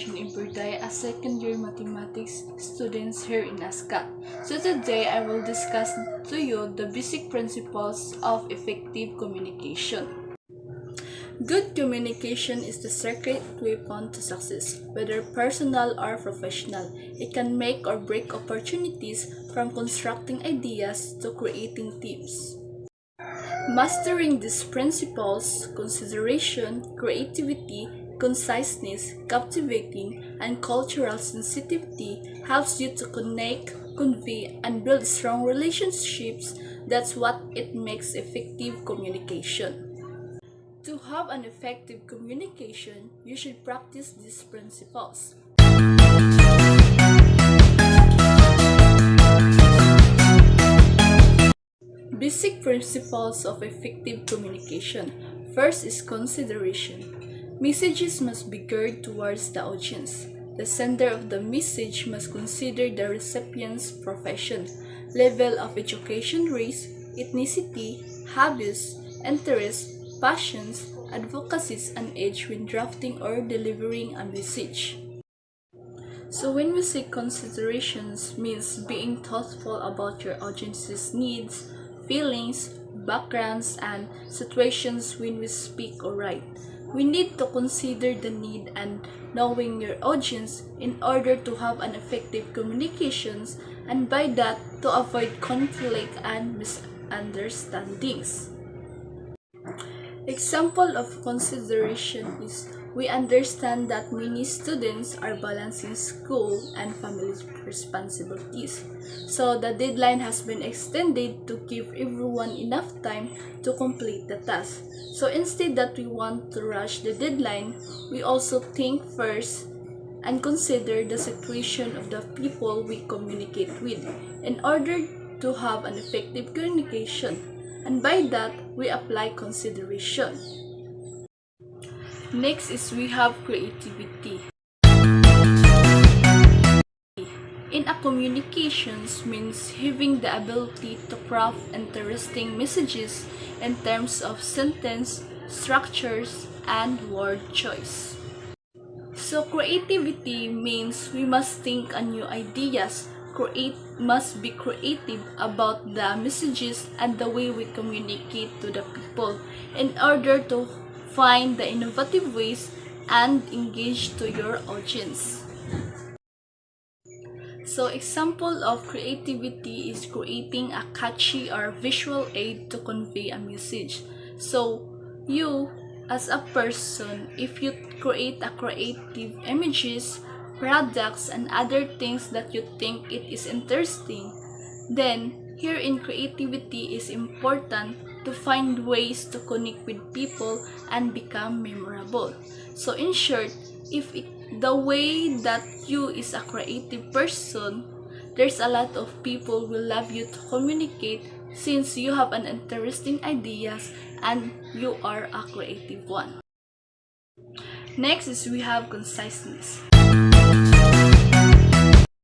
Arjun Iburday, a second-year mathematics student here in ASCA. So today I will discuss to you the basic principles of effective communication. Good communication is the secret weapon to success, whether personal or professional. It can make or break opportunities from constructing ideas to creating teams. Mastering these principles, consideration, creativity, conciseness, captivating, and cultural sensitivity helps you to connect, convey, and build strong relationships. That's what it makes effective communication. To have an effective communication, you should practice these principles. Basic principles of effective communication. First is consideration. Messages must be geared towards the audience. The sender of the message must consider the recipient's profession, level of education, race, ethnicity, habits, interests, passions, advocacies, and age when drafting or delivering a message. So when we say considerations means being thoughtful about your audience's needs, feelings, backgrounds, and situations when we speak or write. We need to consider the need and knowing your audience in order to have an effective communications, and by that to avoid conflict and misunderstandings. Example of consideration is we understand that many students are balancing school and family responsibilities. So the deadline has been extended to give everyone enough time to complete the task. So instead that we want to rush the deadline, we also think first and consider the situation of the people we communicate with in order to have an effective communication. And by that, we apply consideration. Next is we have creativity. In a communications means having the ability to craft interesting messages in terms of sentence, structures, and word choice. So creativity means we must think on new ideas, must be creative about the messages and the way we communicate to the people in order to find the innovative ways and engage to your audience. So example of creativity is creating a catchy or visual aid to convey a message. So you as a person, if you create a creative images, products, and other things that you think it is interesting, then here in creativity is important to find ways to connect with people and become memorable. So in short, the way that you is a creative person, there's a lot of people will love you to communicate since you have an interesting ideas and you are a creative one. Next is we have conciseness.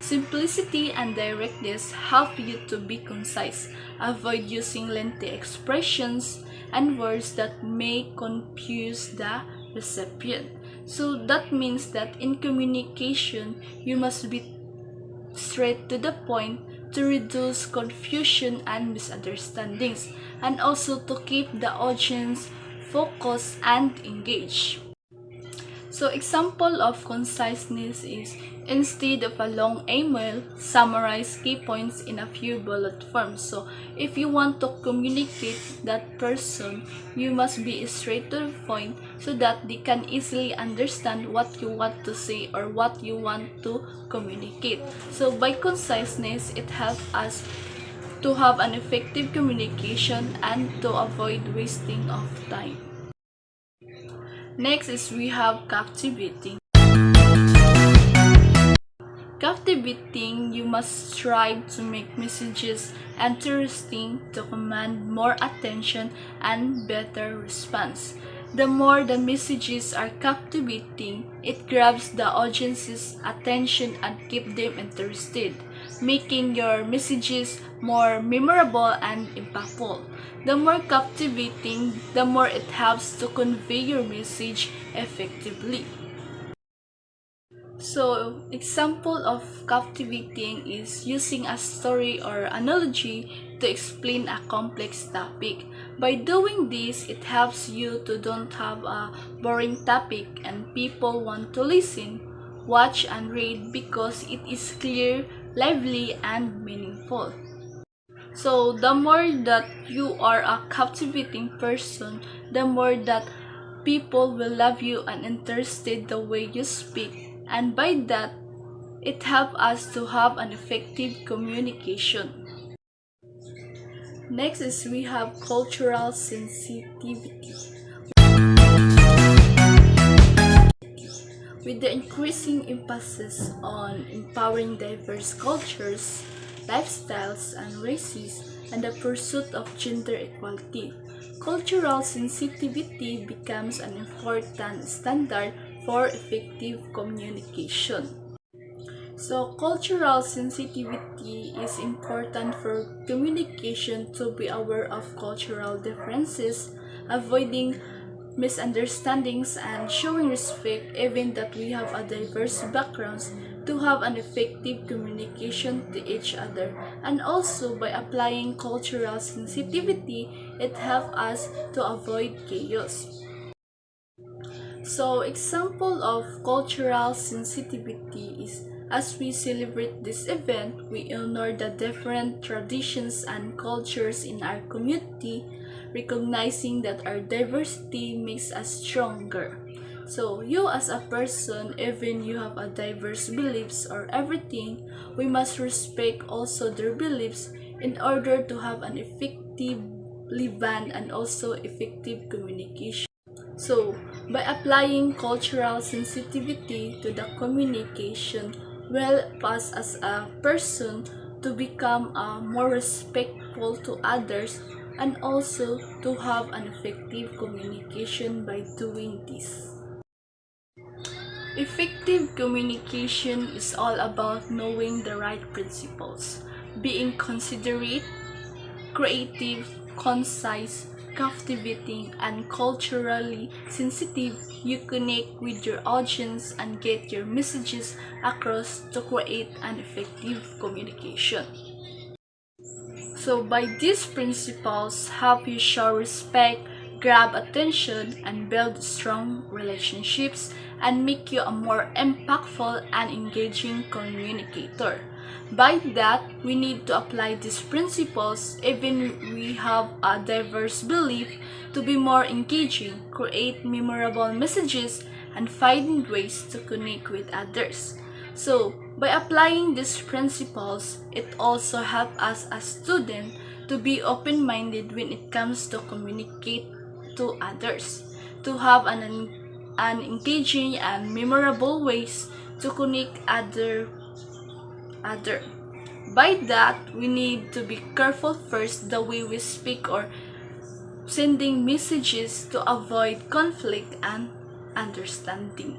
Simplicity and directness help you to be concise. Avoid using lengthy expressions and words that may confuse the recipient. So that means that in communication, you must be straight to the point to reduce confusion and misunderstandings, and also to keep the audience focused and engaged. So example of conciseness is instead of a long email, summarize key points in a few bullet forms. So if you want to communicate that person, you must be straight to the point so that they can easily understand what you want to say or what you want to communicate. So by conciseness, it helps us to have an effective communication and to avoid wasting of time. Next is we have captivating. Captivating, you must strive to make messages interesting to command more attention and better response. The more the messages are captivating, it grabs the audience's attention and keep them interested, making your messages more memorable and impactful. The more captivating, the more it helps to convey your message effectively. So, example of captivating is using a story or analogy to explain a complex topic. By doing this, it helps you to don't have a boring topic and people want to listen, watch and read because it is clear, lively and meaningful. So, the more that you are a captivating person, the more that people will love you and interested the way you speak, and by that, it helps us to have an effective communication. Next is we have cultural sensitivity. With the increasing emphasis on empowering diverse cultures, lifestyles, and races, and the pursuit of gender equality, cultural sensitivity becomes an important standard for effective communication. So, cultural sensitivity is important for communication to be aware of cultural differences, avoiding misunderstandings and showing respect even that we have a diverse backgrounds to have an effective communication to each other. And also by applying cultural sensitivity, it helps us to avoid chaos. So, example of cultural sensitivity is as we celebrate this event, we honor the different traditions and cultures in our community, recognizing that our diversity makes us stronger. So, you as a person, even you have a diverse beliefs or everything, we must respect also their beliefs in order to have an effective band and also effective communication. So, by applying cultural sensitivity to the communication, will pass as a person to become more respectful to others and also to have an effective communication by doing this. Effective communication is all about knowing the right principles, being considerate, creative, concise, captivating, and culturally sensitive. You connect with your audience and get your messages across to create an effective communication. So by these principles help you show respect, grab attention, and build strong relationships and make you a more impactful and engaging communicator. By that, we need to apply these principles even we have a diverse belief to be more engaging, create memorable messages, and find ways to connect with others. So, by applying these principles, it also helps us as students to be open-minded when it comes to communicate to others, to have an engaging and memorable ways to connect other. By that, we need to be careful first the way we speak or sending messages to avoid conflict and understanding.